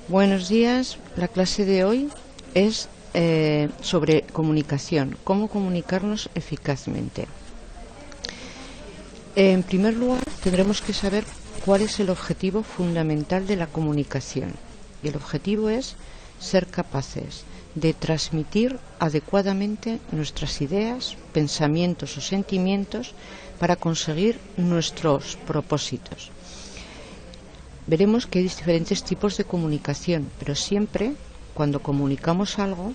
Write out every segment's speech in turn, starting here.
Buenos días. La clase de hoy es sobre comunicación, cómo comunicarnos eficazmente. En primer lugar, tendremos que saber cuál es el objetivo fundamental de la comunicación. Y el objetivo es ser capaces de transmitir adecuadamente nuestras ideas, pensamientos o sentimientos para conseguir nuestros propósitos. Veremos que hay diferentes tipos de comunicación, pero siempre cuando comunicamos algo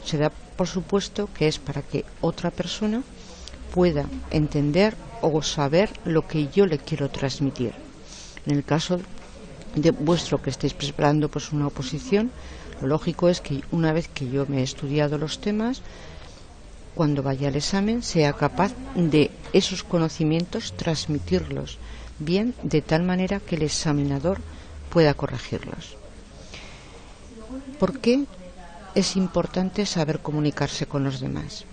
se da por supuesto que es para que otra persona pueda entender o saber lo que yo le quiero transmitir. En el caso de vuestro que estéis preparando pues una oposición, lo lógico es que una vez que yo me he estudiado los temas, cuando vaya al examen sea capaz de esos conocimientos transmitirlos bien, de tal manera que el examinador pueda corregirlos. ¿Por qué es importante saber comunicarse con los demás?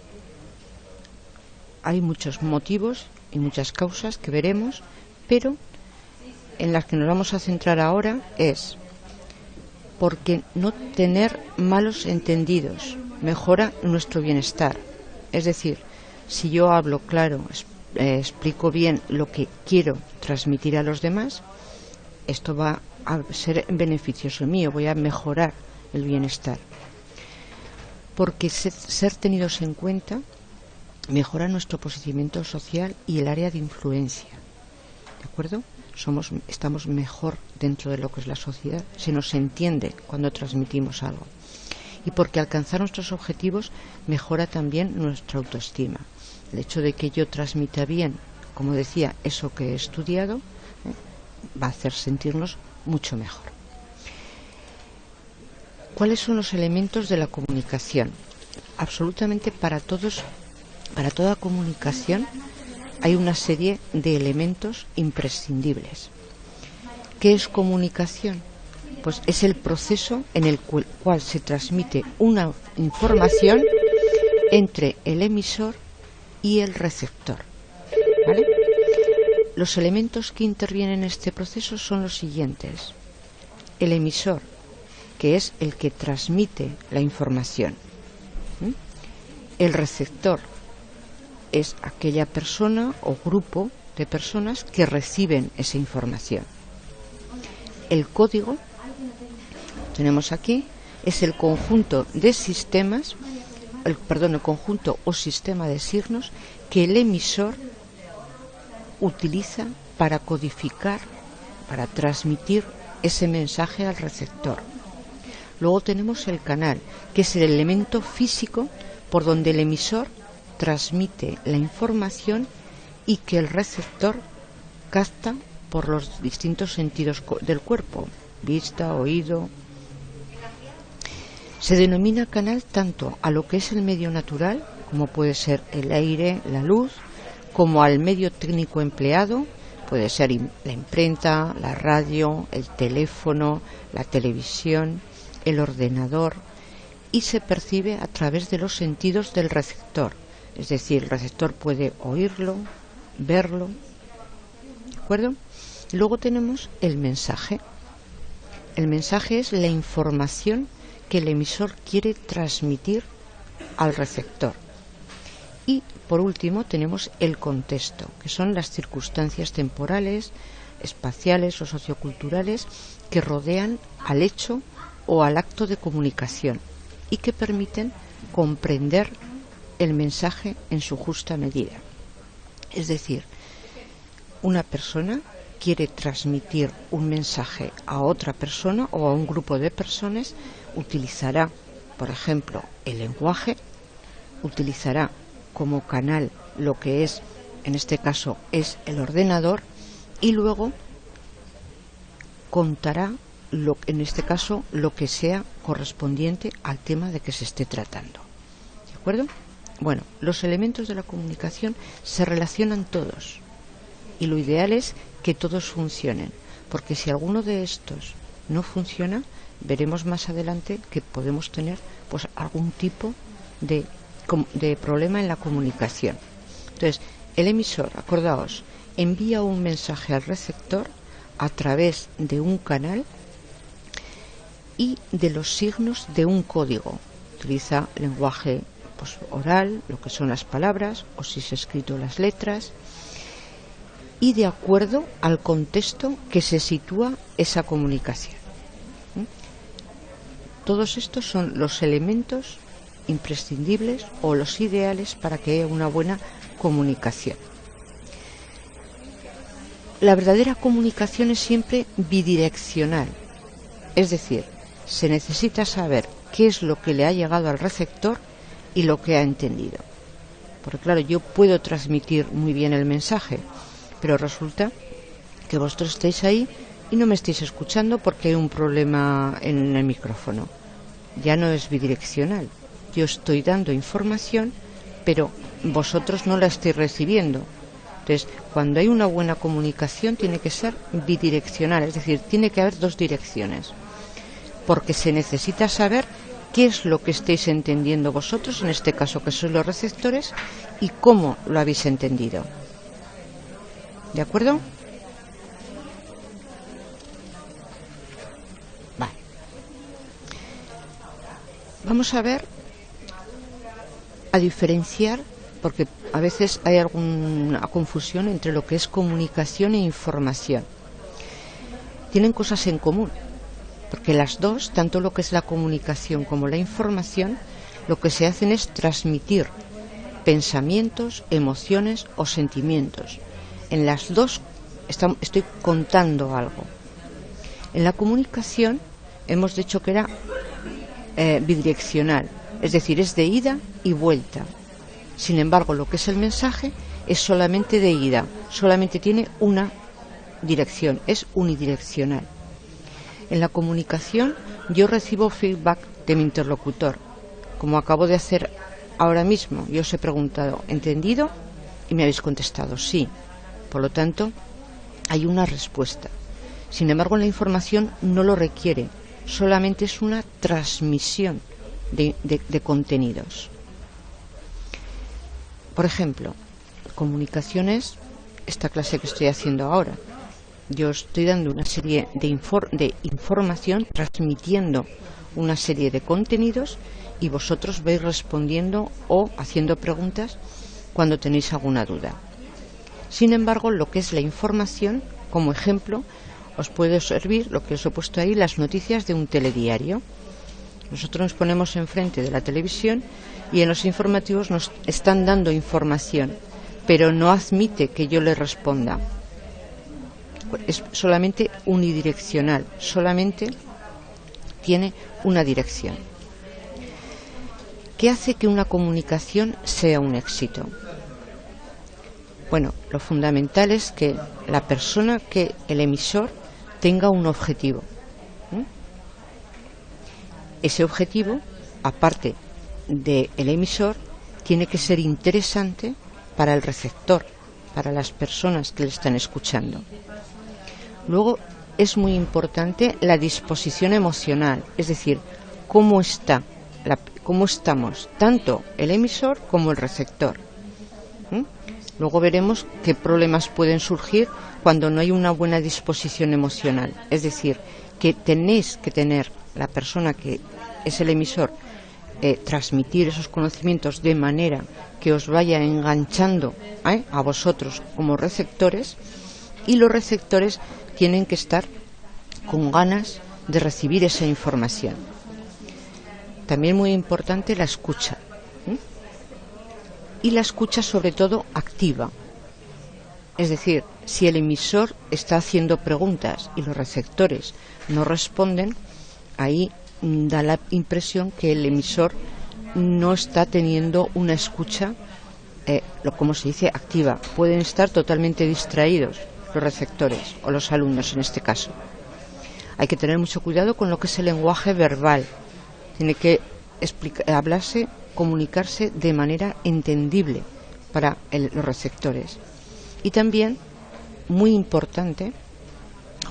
Hay muchos motivos y muchas causas que veremos, pero en las que nos vamos a centrar ahora es porque no tener malos entendidos mejora nuestro bienestar. Es decir, si yo hablo claro, explico bien lo que quiero transmitir a los demás, esto va a ser beneficioso mío, voy a mejorar el bienestar. Porque ser tenidos en cuenta mejora nuestro posicionamiento social y el área de influencia. ¿De acuerdo? Estamos mejor dentro de lo que es la sociedad, se nos entiende cuando transmitimos algo. Y porque alcanzar nuestros objetivos mejora también nuestra autoestima. El hecho de que yo transmita bien, como decía, eso que he estudiado, va a hacer sentirnos mucho mejor. ¿Cuáles son los elementos de la comunicación? Absolutamente para toda comunicación hay una serie de elementos imprescindibles. ¿Qué es comunicación? Pues es el proceso en el cual se transmite una información entre el emisor y el receptor. ¿Vale? Los elementos que intervienen en este proceso son los siguientes. El emisor, que es el que transmite la información. El receptor es aquella persona o grupo de personas que reciben esa información. El código, tenemos aquí, es el conjunto de sistemas, el conjunto o sistema de signos que el emisor utiliza para codificar, para transmitir ese mensaje al receptor. Luego tenemos el canal, que es el elemento físico por donde el emisor transmite la información y que el receptor capta por los distintos sentidos del cuerpo, vista, oído. Se denomina canal tanto a lo que es el medio natural, como puede ser el aire, la luz, como al medio técnico empleado, puede ser la imprenta, la radio, el teléfono, la televisión, el ordenador, y se percibe a través de los sentidos del receptor. Es decir, el receptor puede oírlo, verlo, ¿de acuerdo? Luego tenemos el mensaje. El mensaje es la información que el emisor quiere transmitir al receptor. Y por último tenemos el contexto, que son las circunstancias temporales, espaciales o socioculturales que rodean al hecho o al acto de comunicación y que permiten comprender el mensaje en su justa medida. Es decir, una persona quiere transmitir un mensaje a otra persona o a un grupo de personas, utilizará, por ejemplo, el lenguaje, utilizará como canal lo que es, en este caso, es el ordenador, y luego contará, en este caso, lo que sea correspondiente al tema de que se esté tratando. ¿De acuerdo? Bueno, los elementos de la comunicación se relacionan todos y lo ideal es que todos funcionen, porque si alguno de estos no funciona, veremos más adelante que podemos tener pues algún tipo de problema en la comunicación. Entonces, el emisor, acordaos, envía un mensaje al receptor a través de un canal y de los signos de un código. Utiliza lenguaje oral, lo que son las palabras, o si es escrito las letras, y de acuerdo al contexto que se sitúa esa comunicación. Todos estos son los elementos imprescindibles o los ideales para que haya una buena comunicación. La verdadera comunicación es siempre bidireccional, es decir, se necesita saber qué es lo que le ha llegado al receptor y lo que ha entendido. Porque claro, yo puedo transmitir muy bien el mensaje, pero resulta que vosotros estáis ahí y no me estáis escuchando porque hay un problema en el micrófono. Ya no es bidireccional. Yo estoy dando información, pero vosotros no la estáis recibiendo. Entonces, cuando hay una buena comunicación tiene que ser bidireccional, es decir, tiene que haber dos direcciones, porque se necesita saber qué es lo que estáis entendiendo vosotros, en este caso que sois los receptores, y cómo lo habéis entendido. ¿De acuerdo? Vale. Vamos a ver, a diferenciar, porque a veces hay alguna confusión entre lo que es comunicación e información. Tienen cosas en común, porque las dos, tanto lo que es la comunicación como la información, lo que se hacen es transmitir pensamientos, emociones o sentimientos. En las dos estoy contando algo. En la comunicación hemos dicho que era bidireccional, es decir, es de ida y vuelta. Sin embargo, lo que es el mensaje es solamente de ida, solamente tiene una dirección, es unidireccional. En la comunicación yo recibo feedback de mi interlocutor, como acabo de hacer ahora mismo. Yo os he preguntado, ¿entendido? Y me habéis contestado sí. Por lo tanto, hay una respuesta. Sin embargo, la información no lo requiere, solamente es una transmisión de contenidos. Por ejemplo, comunicaciones, esta clase que estoy haciendo ahora. Yo estoy dando una serie de información, transmitiendo una serie de contenidos y vosotros vais respondiendo o haciendo preguntas cuando tenéis alguna duda. Sin embargo, lo que es la información, como ejemplo, os puede servir, lo que os he puesto ahí, las noticias de un telediario. Nosotros nos ponemos enfrente de la televisión y en los informativos nos están dando información, pero no admite que yo le responda. Es solamente unidireccional, solamente tiene una dirección. ¿Qué hace que una comunicación sea un éxito? Bueno, lo fundamental es que la persona, que el emisor, tenga un objetivo. Ese objetivo, aparte del emisor, tiene que ser interesante para el receptor, para las personas que le están escuchando. Luego es muy importante la disposición emocional, es decir, cómo estamos, tanto el emisor como el receptor. Luego veremos qué problemas pueden surgir cuando no hay una buena disposición emocional. Es decir, que tenéis que tener, la persona que es el emisor, transmitir esos conocimientos de manera que os vaya enganchando a vosotros como receptores, y los receptores tienen que estar con ganas de recibir esa información. También muy importante la escucha. Y la escucha sobre todo activa. Es decir, si el emisor está haciendo preguntas y los receptores no responden, ahí da la impresión que el emisor no está teniendo una escucha, como se dice, activa. Pueden estar totalmente distraídos los receptores o los alumnos en este caso. Hay que tener mucho cuidado con lo que es el lenguaje verbal. Tiene que hablarse, comunicarse de manera entendible para los receptores. Y también, muy importante,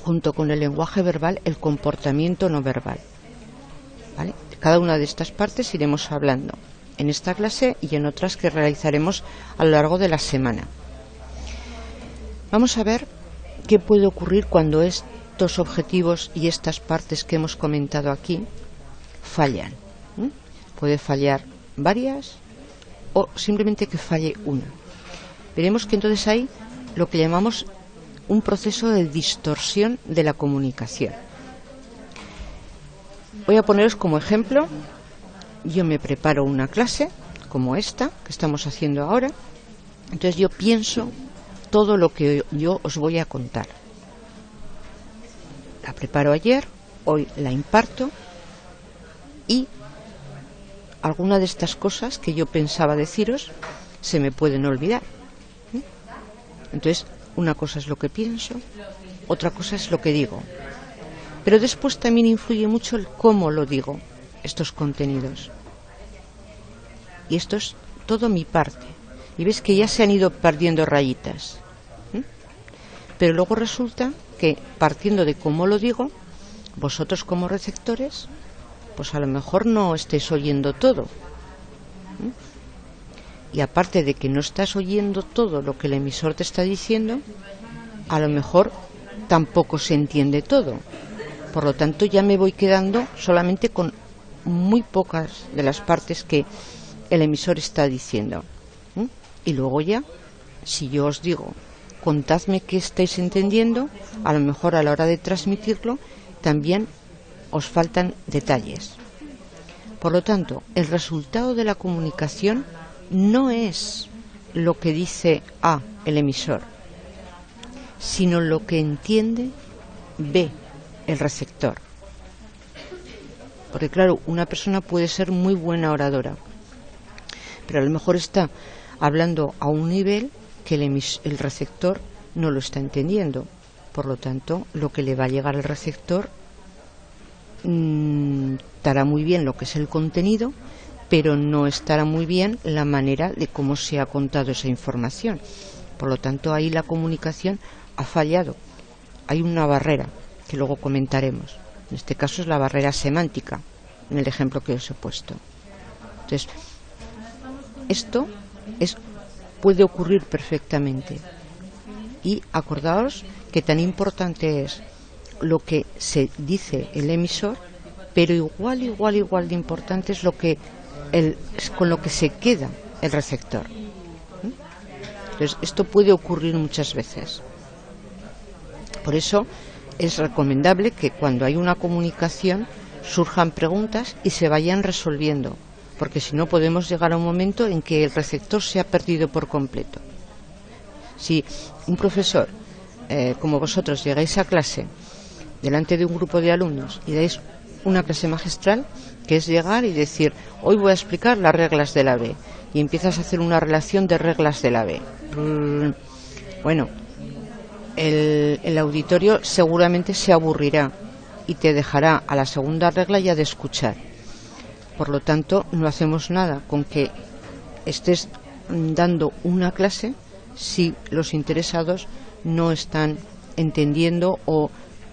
junto con el lenguaje verbal, el comportamiento no verbal. ¿Vale? Cada una de estas partes iremos hablando en esta clase y en otras que realizaremos a lo largo de la semana. Vamos a ver qué puede ocurrir cuando es estos objetivos y estas partes que hemos comentado aquí fallan. Puede fallar varias o simplemente que falle una. Veremos que entonces hay lo que llamamos un proceso de distorsión de la comunicación. Voy a poneros como ejemplo. Yo me preparo una clase como esta que estamos haciendo ahora. Entonces yo pienso todo lo que yo os voy a contar. La preparo ayer, hoy la imparto y alguna de estas cosas que yo pensaba deciros se me pueden olvidar. Entonces, una cosa es lo que pienso, otra cosa es lo que digo. Pero después también influye mucho el cómo lo digo, estos contenidos. Y esto es todo mi parte. Y ves que ya se han ido perdiendo rayitas. Pero luego resulta que, partiendo de cómo lo digo, vosotros como receptores, pues a lo mejor no estáis oyendo todo. Y aparte de que no estás oyendo todo lo que el emisor te está diciendo, a lo mejor tampoco se entiende todo. Por lo tanto, ya me voy quedando solamente con muy pocas de las partes que el emisor está diciendo. Y luego ya, si yo os digo, contadme qué estáis entendiendo, a lo mejor a la hora de transmitirlo también os faltan detalles. Por lo tanto, el resultado de la comunicación no es lo que dice A, el emisor, sino lo que entiende B, el receptor. Porque claro, una persona puede ser muy buena oradora, pero a lo mejor está hablando a un nivel que el receptor no lo está entendiendo. Por lo tanto, lo que le va a llegar al receptor estará muy bien lo que es el contenido, pero no estará muy bien la manera de cómo se ha contado esa información. Por lo tanto, ahí la comunicación ha fallado. Hay una barrera que luego comentaremos. En este caso es la barrera semántica, en el ejemplo que os he puesto. Entonces, esto puede ocurrir perfectamente. Y acordaos que tan importante es lo que se dice el emisor, pero igual de importante es lo que con lo que se queda el receptor. Entonces, esto puede ocurrir muchas veces. Por eso es recomendable que cuando hay una comunicación surjan preguntas y se vayan resolviendo, porque si no podemos llegar a un momento en que el receptor se ha perdido por completo. Si un profesor como vosotros llegáis a clase delante de un grupo de alumnos y dais una clase magistral, que es llegar y decir, hoy voy a explicar las reglas de la B, y empiezas a hacer una relación de reglas de la B. Bueno, el auditorio seguramente se aburrirá y te dejará a la segunda regla ya de escuchar. Por lo tanto, no hacemos nada con que estés dando una clase si los interesados no están entendiendo o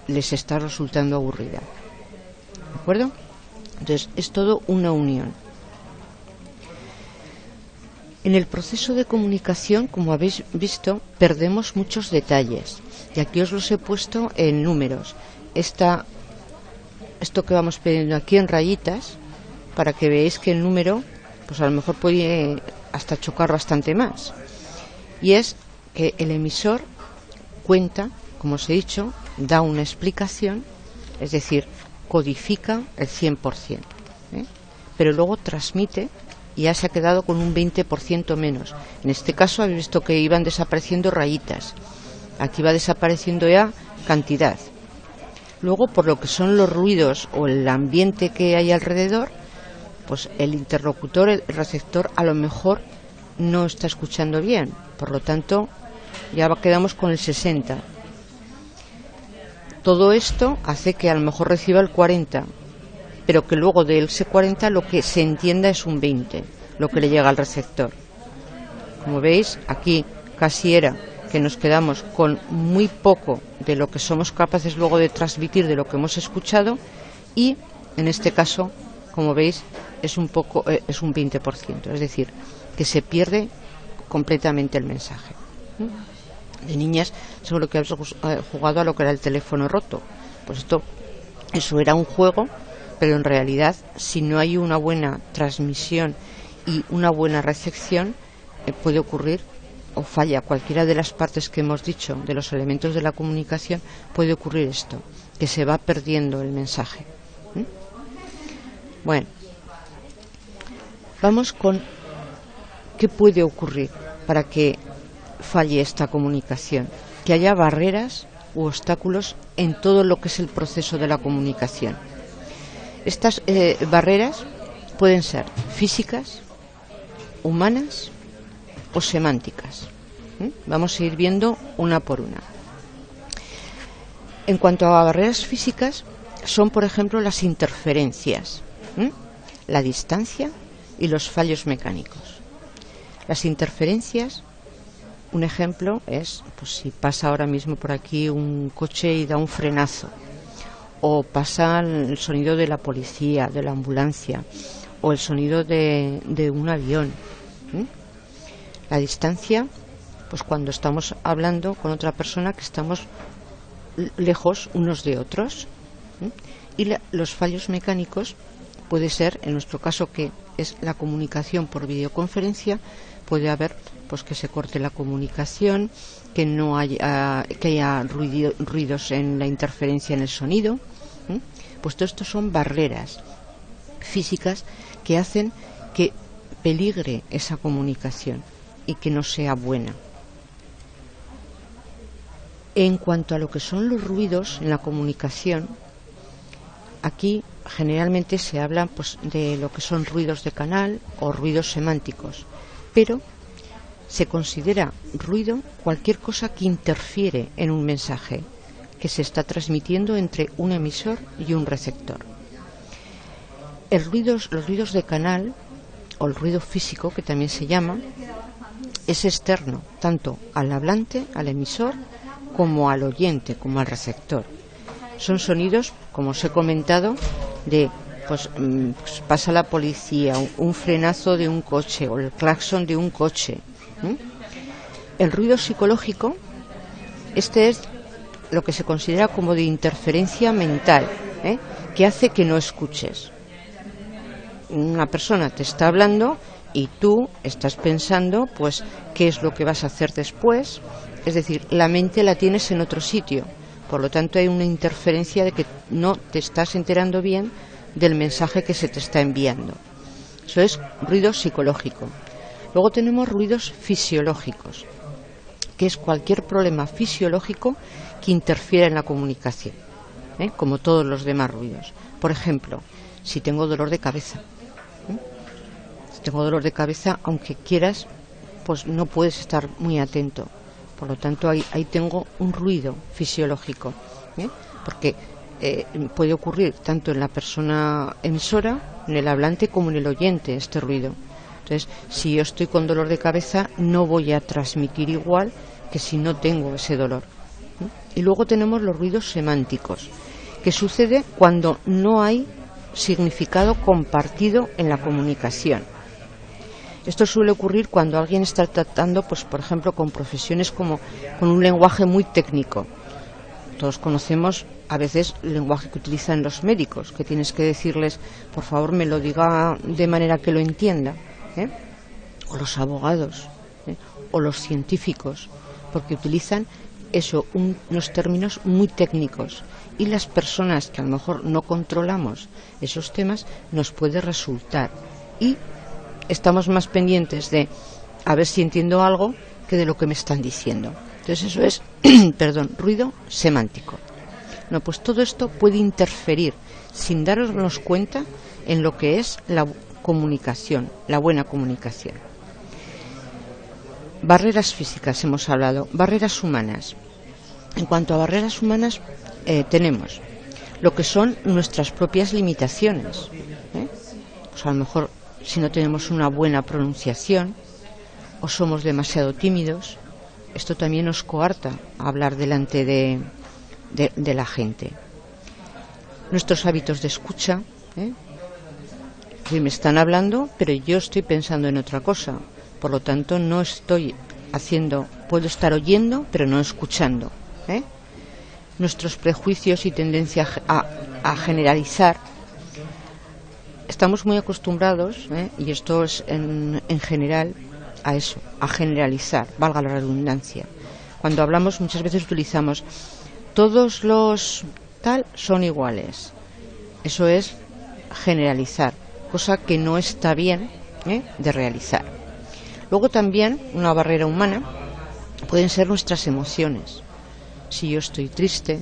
les está resultando aburrida. ¿De acuerdo? Entonces, es todo una unión. En el proceso de comunicación, como habéis visto, perdemos muchos detalles. Y aquí os los he puesto en números. Esto que vamos pidiendo aquí en rayitas, para que veáis que el número, pues a lo mejor puede hasta chocar bastante más. Y es que el emisor cuenta, como os he dicho, da una explicación, es decir, codifica el 100%, pero luego transmite y ya se ha quedado con un 20% menos. En este caso habéis visto que iban desapareciendo rayitas, aquí va desapareciendo ya cantidad. Luego, por lo que son los ruidos o el ambiente que hay alrededor, pues el interlocutor, el receptor, a lo mejor no está escuchando bien, por lo tanto ya quedamos con el 60%. Todo esto hace que a lo mejor reciba el 40%, pero que luego de ese 40% lo que se entienda es un 20%, lo que le llega al receptor. Como veis, aquí casi era que nos quedamos con muy poco de lo que somos capaces luego de transmitir de lo que hemos escuchado, y en este caso, como veis, es un 20%, es decir, que se pierde completamente el mensaje. De niñas seguro que habéis jugado a lo que era el teléfono roto. pues eso era un juego, pero en realidad, si no hay una buena transmisión y una buena recepción, puede ocurrir o falla cualquiera de las partes que hemos dicho de los elementos de la comunicación, puede ocurrir esto, que se va perdiendo el mensaje. Bueno, vamos con qué puede ocurrir para que falle esta comunicación, que haya barreras u obstáculos en todo lo que es el proceso de la comunicación. Estas barreras pueden ser físicas, humanas o semánticas. Vamos a ir viendo una por una. En cuanto a barreras físicas, son por ejemplo las interferencias, la distancia y los fallos mecánicos. Las interferencias, un ejemplo es, pues si pasa ahora mismo por aquí un coche y da un frenazo, o pasa el sonido de la policía, de la ambulancia, o el sonido de un avión. La distancia, pues cuando estamos hablando con otra persona que estamos lejos unos de otros. Y los fallos mecánicos puede ser, en nuestro caso que es la comunicación por videoconferencia, puede haber pues que se corte la comunicación, que no haya, que haya ruidos en la interferencia en el sonido. Pues todo esto son barreras físicas que hacen que peligre esa comunicación y que no sea buena. En cuanto a lo que son los ruidos en la comunicación, aquí generalmente se habla pues de lo que son ruidos de canal o ruidos semánticos, pero se considera ruido cualquier cosa que interfiere en un mensaje que se está transmitiendo entre un emisor y un receptor. Los ruidos de canal, o el ruido físico, que también se llama, es externo tanto al hablante, al emisor, como al oyente, como al receptor. Son sonidos, como os he comentado, de pues pasa la policía, un frenazo de un coche o el claxon de un coche. El ruido psicológico, este es lo que se considera como de interferencia mental, que hace que no escuches. Una persona te está hablando y tú estás pensando pues qué es lo que vas a hacer después, es decir, la mente la tienes en otro sitio, por lo tanto hay una interferencia de que no te estás enterando bien del mensaje que se te está enviando. Eso es ruido psicológico. Luego tenemos ruidos fisiológicos, que es cualquier problema fisiológico que interfiera en la comunicación, como todos los demás ruidos. Por ejemplo, si tengo dolor de cabeza, aunque quieras, pues no puedes estar muy atento. Por lo tanto, ahí tengo un ruido fisiológico, porque puede ocurrir tanto en la persona emisora, en el hablante, como en el oyente, este ruido. Entonces, si yo estoy con dolor de cabeza, no voy a transmitir igual que si no tengo ese dolor. Y luego tenemos los ruidos semánticos, que sucede cuando no hay significado compartido en la comunicación. Esto suele ocurrir cuando alguien está tratando, pues por ejemplo, con profesiones como con un lenguaje muy técnico. Todos conocemos a veces el lenguaje que utilizan los médicos, que tienes que decirles, por favor, me lo diga de manera que lo entienda, o los abogados, o los científicos, porque utilizan unos términos muy técnicos, y las personas que a lo mejor no controlamos esos temas nos puede resultar, y estamos más pendientes de a ver si entiendo algo que de lo que me están diciendo. Entonces eso es ruido semántico. No, pues todo esto puede interferir sin darnos cuenta en lo que es la comunicación, la buena comunicación. Barreras físicas hemos hablado, barreras humanas. En cuanto a barreras humanas, tenemos lo que son nuestras propias limitaciones. Pues a lo mejor si no tenemos una buena pronunciación o somos demasiado tímidos, esto también nos coarta a hablar delante de la gente. Nuestros hábitos de escucha, que me están hablando, pero yo estoy pensando en otra cosa, por lo tanto puedo estar oyendo, pero no escuchando. nuestros prejuicios y tendencia a generalizar. Estamos muy acostumbrados, y esto es en general, a eso, a generalizar, valga la redundancia. Cuando hablamos muchas veces utilizamos todos los tal son iguales. Eso es generalizar, cosa que no está bien de realizar. Luego también una barrera humana pueden ser nuestras emociones. Si yo estoy triste,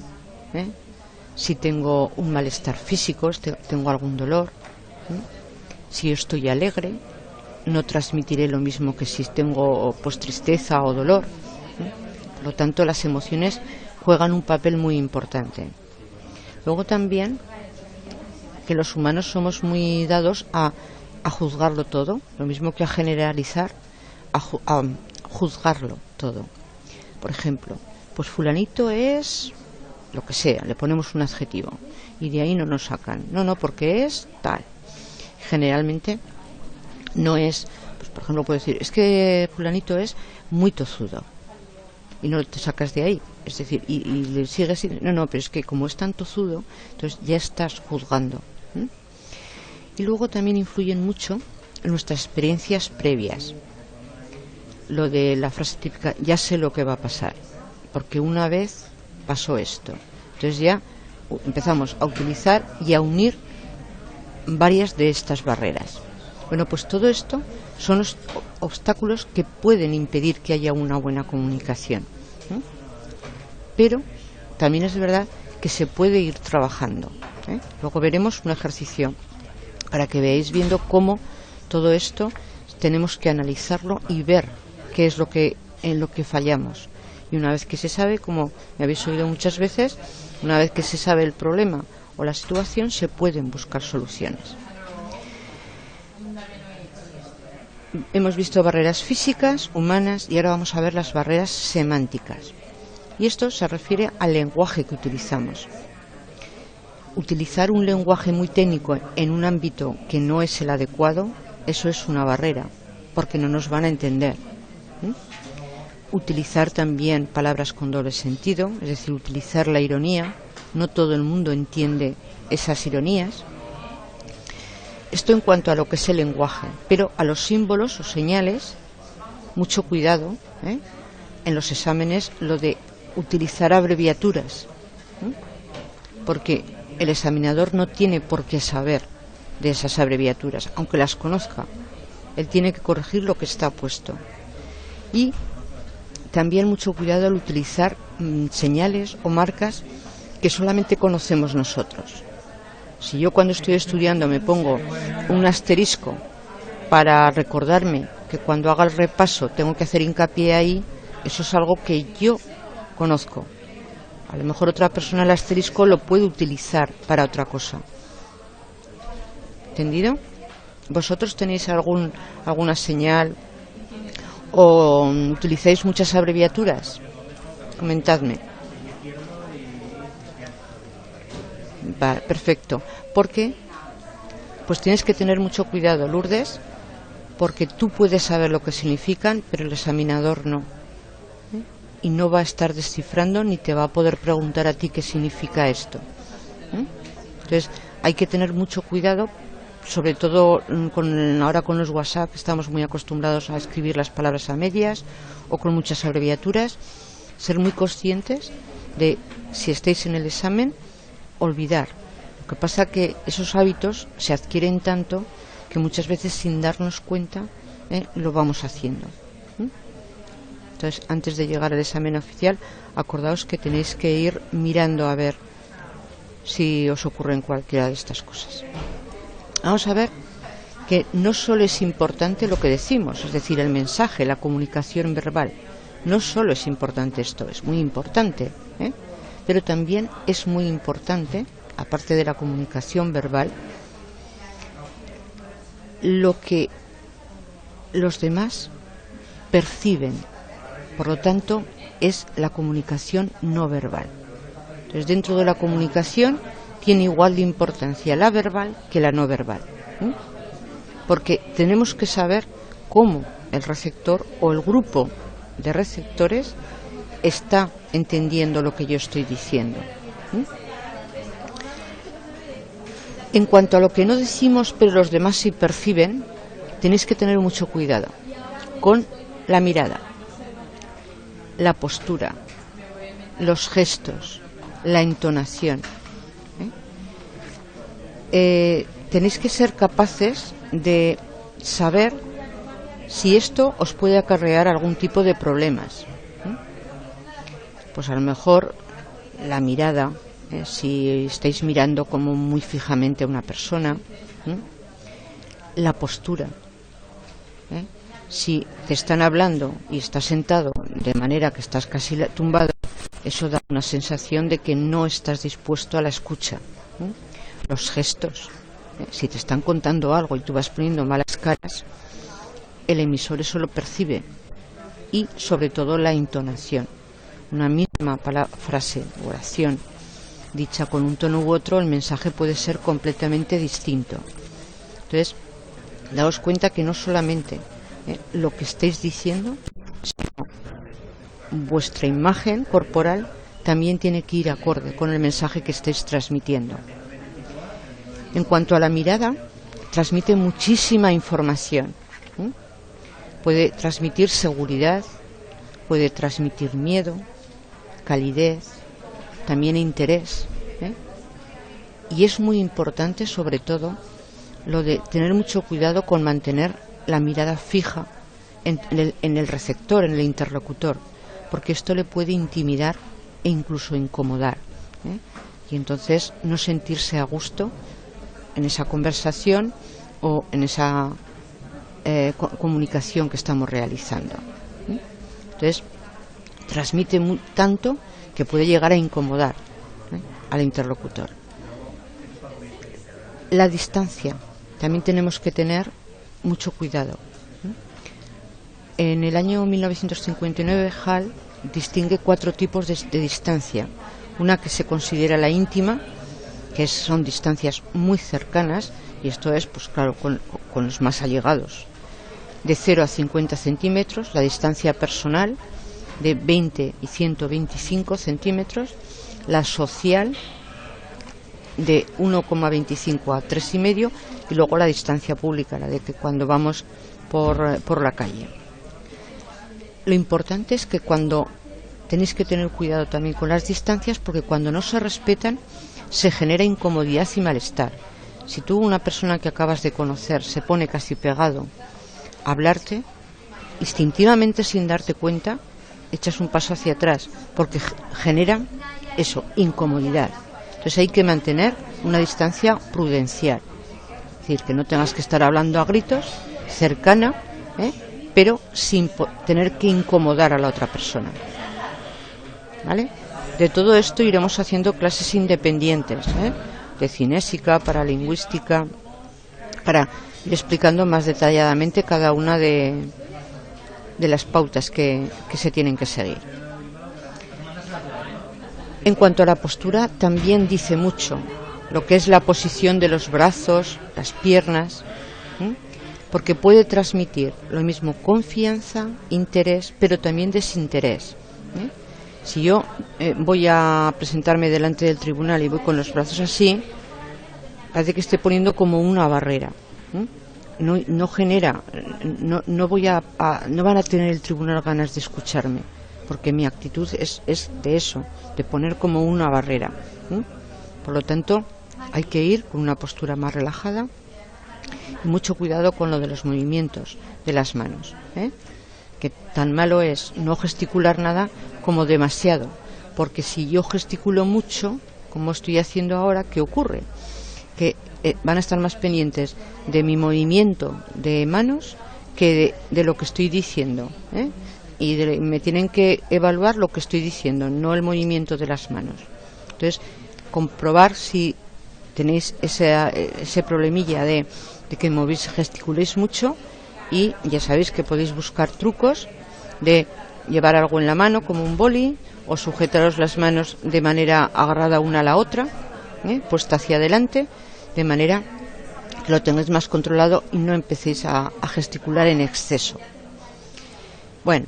si tengo un malestar físico, tengo algún dolor, si yo estoy alegre, no transmitiré lo mismo que si tengo pues tristeza o dolor. Por lo tanto, las emociones juegan un papel muy importante. Luego también que los humanos somos muy dados a juzgarlo todo, lo mismo que a generalizar, a juzgarlo todo. Por ejemplo, pues fulanito es lo que sea, le ponemos un adjetivo y de ahí no nos sacan. No, porque es tal. Generalmente no es, pues por ejemplo puedo decir, es que fulanito es muy tozudo y no te sacas de ahí, es decir, y le sigues, no, pero es que como es tan tozudo, entonces ya estás juzgando. Y luego también influyen mucho en nuestras experiencias previas. Lo de la frase típica, ya sé lo que va a pasar, porque una vez pasó esto. Entonces ya empezamos a utilizar y a unir varias de estas barreras. Bueno, pues todo esto son los obstáculos que pueden impedir que haya una buena comunicación. Pero también es verdad que se puede ir trabajando. Luego veremos un ejercicio para que veáis viendo cómo todo esto tenemos que analizarlo y ver qué es en lo que fallamos. Y una vez que se sabe, como me habéis oído muchas veces, una vez que se sabe el problema o la situación, se pueden buscar soluciones. Hemos visto barreras físicas, humanas, y ahora vamos a ver las barreras semánticas. Y esto se refiere al lenguaje que utilizamos. Utilizar un lenguaje muy técnico en un ámbito que no es el adecuado, eso es una barrera, porque no nos van a entender. Utilizar también palabras con doble sentido, es decir, utilizar la ironía. No todo el mundo entiende esas ironías. Esto en cuanto a lo que es el lenguaje, pero a los símbolos o señales, mucho cuidado, en los exámenes, lo de utilizar abreviaturas, porque el examinador no tiene por qué saber de esas abreviaturas, aunque las conozca. Él tiene que corregir lo que está puesto. Y también mucho cuidado al utilizar señales o marcas que solamente conocemos nosotros. Si yo cuando estoy estudiando me pongo un asterisco para recordarme que cuando haga el repaso tengo que hacer hincapié ahí, eso es algo que yo conozco. A lo mejor otra persona el asterisco lo puede utilizar para otra cosa. ¿Entendido? ¿Vosotros tenéis alguna señal o utilizáis muchas abreviaturas? Comentadme. Vale, perfecto. Porque pues tienes que tener mucho cuidado, Lourdes, porque tú puedes saber lo que significan, pero el examinador no. Y no va a estar descifrando ni te va a poder preguntar a ti qué significa esto. Entonces hay que tener mucho cuidado, sobre todo ahora con los WhatsApp, estamos muy acostumbrados a escribir las palabras a medias o con muchas abreviaturas. Ser muy conscientes de, si estáis en el examen, olvidar. Lo que pasa que esos hábitos se adquieren tanto que muchas veces sin darnos cuenta lo vamos haciendo. Entonces, antes de llegar al examen oficial, acordaos que tenéis que ir mirando a ver si os ocurren cualquiera de estas cosas. Vamos a ver que no solo es importante lo que decimos, es decir, el mensaje, la comunicación verbal. No solo es importante esto, es muy importante, pero también es muy importante, aparte de la comunicación verbal, lo que los demás perciben. Por lo tanto, es la comunicación no verbal. Entonces, dentro de la comunicación tiene igual de importancia la verbal que la no verbal, porque tenemos que saber cómo el receptor o el grupo de receptores está entendiendo lo que yo estoy diciendo. En cuanto a lo que no decimos pero los demás sí perciben, tenéis que tener mucho cuidado con la mirada, la postura, los gestos, la entonación. Tenéis que ser capaces de saber si esto os puede acarrear algún tipo de problemas. Pues a lo mejor la mirada, si estáis mirando como muy fijamente a una persona, la postura, si te están hablando y estás sentado de manera que estás casi tumbado, eso da una sensación de que no estás dispuesto a la escucha. Los gestos, si te están contando algo y tú vas poniendo malas caras, el emisor eso lo percibe. Y sobre todo la entonación. Una misma frase, oración, dicha con un tono u otro, el mensaje puede ser completamente distinto. Entonces, daos cuenta que no solamente lo que estáis diciendo, sino vuestra imagen corporal también tiene que ir acorde con el mensaje que estáis transmitiendo. En cuanto a la mirada, transmite muchísima información. Puede transmitir seguridad, puede transmitir miedo, calidez, también interés. Y es muy importante, sobre todo, lo de tener mucho cuidado con mantener la mirada fija en el receptor, en el interlocutor, porque esto le puede intimidar e incluso incomodar. Y entonces no sentirse a gusto en esa conversación o en esa comunicación que estamos realizando. Entonces transmite tanto que puede llegar a incomodar al interlocutor. La distancia, también tenemos que tener mucho cuidado. En el año 1959 Hall distingue 4 tipos de distancia. Una que se considera la íntima, que son distancias muy cercanas, y esto es, pues claro, con los más allegados, de 0 a 50 centímetros, la distancia personal de 20 y 125 centímetros, la social de 1,25 a 3,5 y luego la distancia pública, la de que cuando vamos por la calle. Lo importante es que cuando tenéis que tener cuidado también con las distancias, porque cuando no se respetan se genera incomodidad y malestar. Si tú, una persona que acabas de conocer, se pone casi pegado a hablarte, instintivamente, sin darte cuenta, echas un paso hacia atrás, porque genera eso, incomodidad. Entonces hay que mantener una distancia prudencial, es decir, que no tengas que estar hablando a gritos, cercana, pero sin tener que incomodar a la otra persona. ¿Vale? De todo esto iremos haciendo clases independientes, de cinésica, paralingüística, para ir explicando más detalladamente cada una de las pautas que se tienen que seguir. En cuanto a la postura, también dice mucho lo que es la posición de los brazos, las piernas, porque puede transmitir lo mismo confianza, interés, pero también desinterés. Si yo voy a presentarme delante del tribunal y voy con los brazos así, parece que estoy poniendo como una barrera. No genera, no van a tener el tribunal ganas de escucharme, porque mi actitud es de eso, de poner como una barrera. Por lo tanto, hay que ir con una postura más relajada y mucho cuidado con lo de los movimientos de las manos, que tan malo es no gesticular nada como demasiado, porque si yo gesticulo mucho, como estoy haciendo ahora, ¿qué ocurre? Que van a estar más pendientes de mi movimiento de manos que de lo que estoy diciendo, y me tienen que evaluar lo que estoy diciendo, no el movimiento de las manos. Entonces, comprobar si tenéis ese problemilla de que gesticuléis mucho, y ya sabéis que podéis buscar trucos de llevar algo en la mano como un boli, o sujetaros las manos de manera agarrada una a la otra, puesta hacia adelante, de manera que lo tengáis más controlado y no empecéis a gesticular en exceso. Bueno,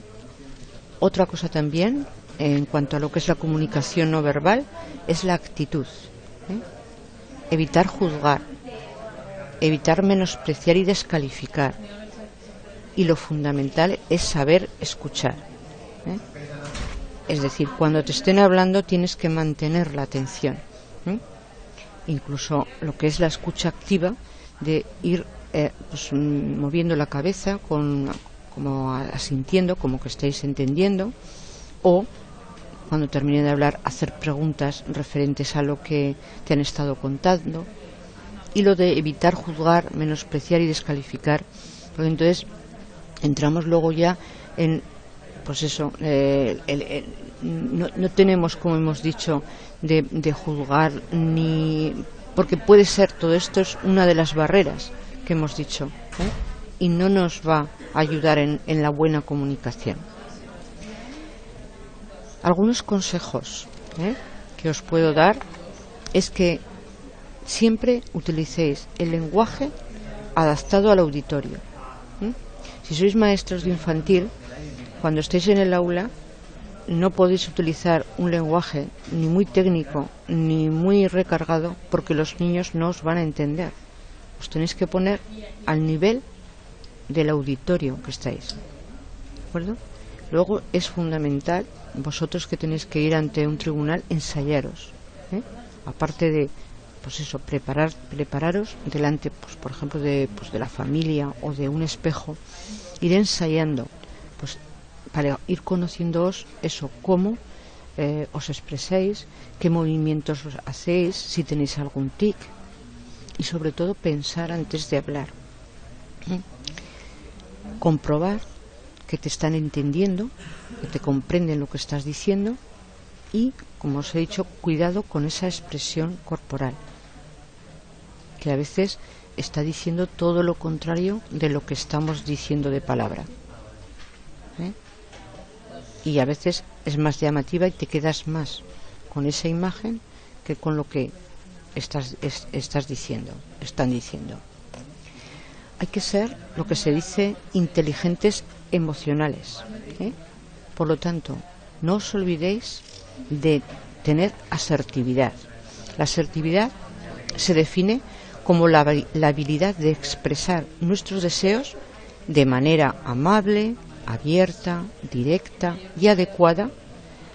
otra cosa también en cuanto a lo que es la comunicación no verbal es la actitud. Evitar juzgar, evitar menospreciar y descalificar. Y lo fundamental es saber escuchar. Es decir, cuando te estén hablando tienes que mantener la atención. Incluso lo que es la escucha activa, de ir pues, moviendo la cabeza, como asintiendo, como que estáis entendiendo, o cuando termine de hablar, hacer preguntas referentes a lo que te han estado contando. Y lo de evitar juzgar, menospreciar y descalificar, porque entonces entramos luego ya en, pues eso, no tenemos, como hemos dicho, de juzgar, ni porque puede ser, todo esto es una de las barreras que hemos dicho, y no nos va a ayudar en la buena comunicación. Algunos consejos que os puedo dar es que siempre utilicéis el lenguaje adaptado al auditorio. Si sois maestros de infantil, cuando estéis en el aula no podéis utilizar un lenguaje ni muy técnico ni muy recargado, porque los niños no os van a entender. Os tenéis que poner al nivel del auditorio que estáis, ¿de acuerdo? Luego es fundamental, vosotros que tenéis que ir ante un tribunal, ensayaros, aparte de, pues eso, prepararos delante, pues por ejemplo, de la familia o de un espejo, ir ensayando, pues para ir conociéndoos eso, cómo os expresáis, qué movimientos hacéis, si tenéis algún tic, y sobre todo pensar antes de hablar, comprobar que te están entendiendo, que te comprenden lo que estás diciendo, y, como os he dicho, cuidado con esa expresión corporal, que a veces está diciendo todo lo contrario de lo que estamos diciendo de palabra, y a veces es más llamativa y te quedas más con esa imagen que con lo que están diciendo. Hay que ser, lo que se dice, inteligentes emocionales, Por lo tanto, no os olvidéis de tener asertividad. La asertividad se define como la habilidad de expresar nuestros deseos de manera amable, abierta, directa y adecuada,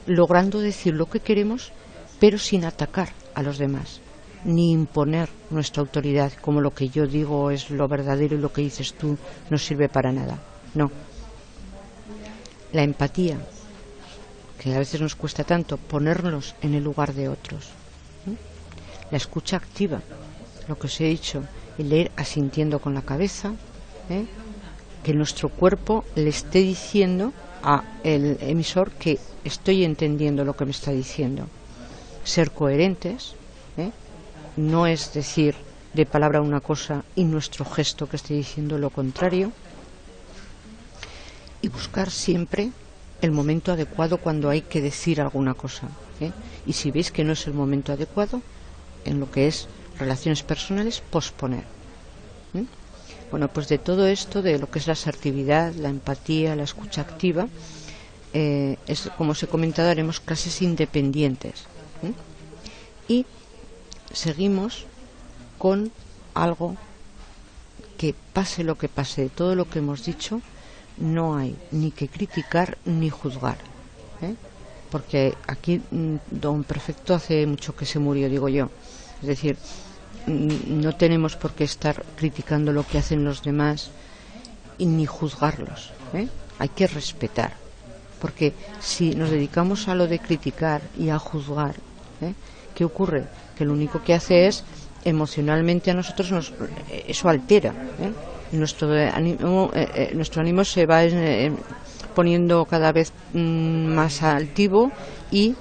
logrando decir lo que queremos, pero sin atacar a los demás, ni imponer nuestra autoridad, como lo que yo digo es lo verdadero y lo que dices tú no sirve para nada. No. La empatía, que a veces nos cuesta tanto, ponernos en el lugar de otros. La escucha activa, lo que os he dicho, el ir asintiendo con la cabeza, que nuestro cuerpo le esté diciendo al emisor que estoy entendiendo lo que me está diciendo. Ser coherentes, no es decir de palabra una cosa y nuestro gesto que esté diciendo lo contrario, y buscar siempre el momento adecuado cuando hay que decir alguna cosa, y si veis que no es el momento adecuado, en lo que es relaciones personales, posponer. Bueno, pues de todo esto, de lo que es la asertividad, la empatía, la escucha activa, como os he comentado, haremos clases independientes, y seguimos con algo que, pase lo que pase, de todo lo que hemos dicho, no hay ni que criticar ni juzgar, porque aquí don Perfecto hace mucho que se murió, digo yo. Es decir, no tenemos por qué estar criticando lo que hacen los demás y ni juzgarlos, hay que respetar, porque si nos dedicamos a lo de criticar y a juzgar, ¿qué ocurre? Que lo único que hace es, emocionalmente a nosotros eso altera, nuestro ánimo se va poniendo cada vez más altivo y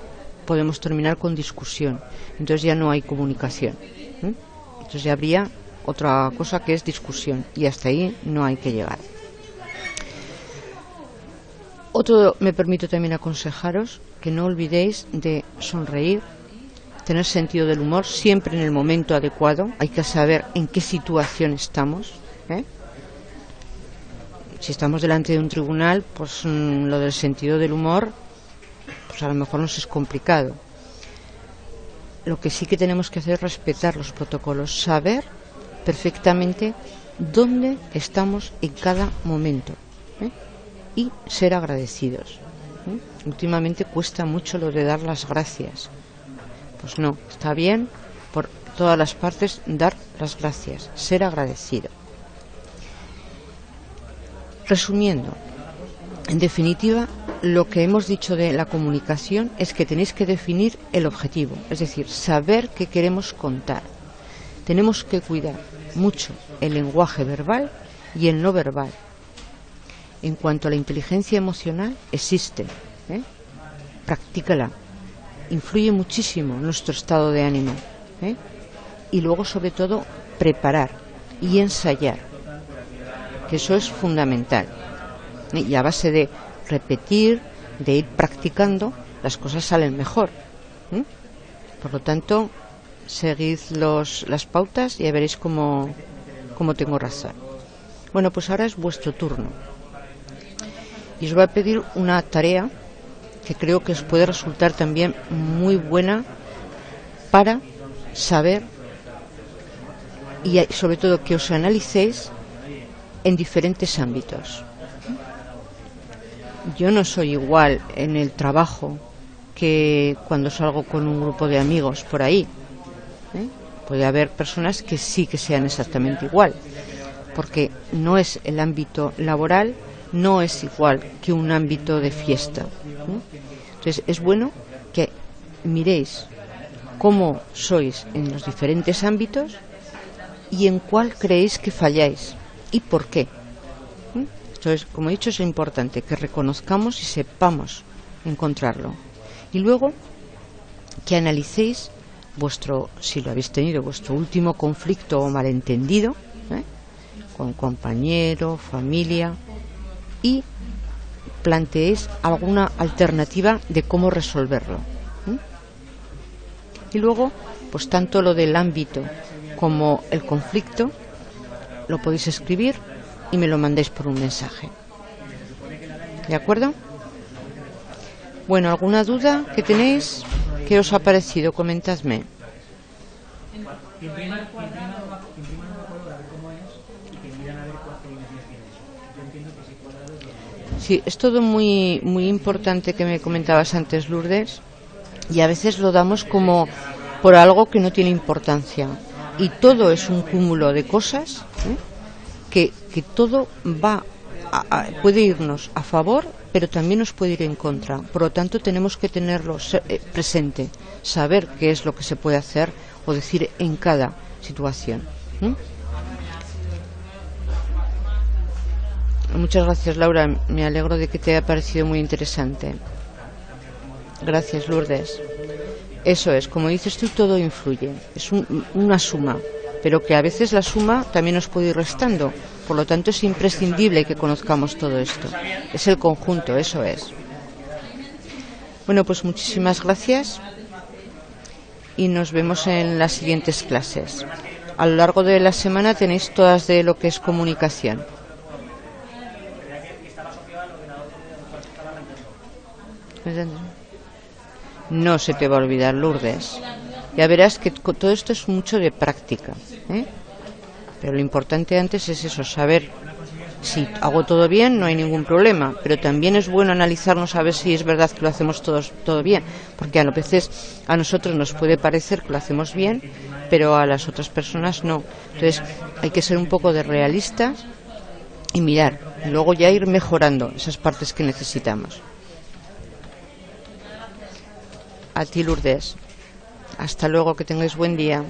podemos terminar con discusión. Entonces ya no hay comunicación, entonces ya habría otra cosa que es discusión, y hasta ahí no hay que llegar. Me permito también aconsejaros que no olvidéis de sonreír, tener sentido del humor siempre en el momento adecuado. Hay que saber en qué situación estamos, Si estamos delante de un tribunal, pues lo del sentido del humor, pues pues a lo mejor nos es complicado. Lo que sí que tenemos que hacer es respetar los protocolos, saber perfectamente dónde estamos en cada momento, y ser agradecidos. Últimamente cuesta mucho lo de dar las gracias. Pues no, está bien por todas las partes dar las gracias, ser agradecido. Resumiendo, en definitiva, lo que hemos dicho de la comunicación es que tenéis que definir el objetivo, es decir, saber qué queremos contar. Tenemos que cuidar mucho el lenguaje verbal y el no verbal. En cuanto a la inteligencia emocional, existe, practícala, influye muchísimo en nuestro estado de ánimo, y luego sobre todo preparar y ensayar, que eso es fundamental, y a base de repetir, de ir practicando, las cosas salen mejor. Por lo tanto, seguid las pautas y ya veréis cómo tengo razón. Bueno, pues ahora es vuestro turno y os voy a pedir una tarea que creo que os puede resultar también muy buena para saber y sobre todo que os analicéis en diferentes ámbitos. Yo no soy igual en el trabajo que cuando salgo con un grupo de amigos por ahí. Puede haber personas que sí que sean exactamente igual, porque no es el ámbito laboral, no es igual que un ámbito de fiesta. Entonces es bueno que miréis cómo sois en los diferentes ámbitos y en cuál creéis que falláis y por qué. Entonces, como he dicho, es importante que reconozcamos y sepamos encontrarlo. Y luego que analicéis si lo habéis tenido, vuestro último conflicto o malentendido, con compañero, familia, y planteéis alguna alternativa de cómo resolverlo. Y luego, pues tanto lo del ámbito como el conflicto lo podéis escribir y me lo mandéis por un mensaje. ¿De acuerdo? Bueno, ¿alguna duda que tenéis? ¿Qué os ha parecido? Comentadme. Sí, es todo muy, muy importante que me comentabas antes, Lourdes, y a veces lo damos como por algo que no tiene importancia. Y todo es un cúmulo de cosas, que todo puede irnos a favor, pero también nos puede ir en contra. Por lo tanto, tenemos que tenerlo presente, saber qué es lo que se puede hacer o decir en cada situación. Muchas gracias, Laura. Me alegro de que te haya parecido muy interesante. Gracias, Lourdes. Eso es, como dices tú, todo influye. Es una suma, pero que a veces la suma también nos puede ir restando. Por lo tanto, es imprescindible que conozcamos todo esto. Es el conjunto, eso es. Bueno, pues muchísimas gracias y nos vemos en las siguientes clases. A lo largo de la semana tenéis todas de lo que es comunicación. No se te va a olvidar, Lourdes. Ya verás que todo esto es mucho de práctica, pero lo importante antes es eso, saber si hago todo bien, no hay ningún problema, pero también es bueno analizarnos a ver si es verdad que lo hacemos todo bien, porque a veces a nosotros nos puede parecer que lo hacemos bien, pero a las otras personas no. Entonces hay que ser un poco de realistas y mirar, y luego ya ir mejorando esas partes que necesitamos. A ti, Lourdes. Hasta luego, que tengáis buen día.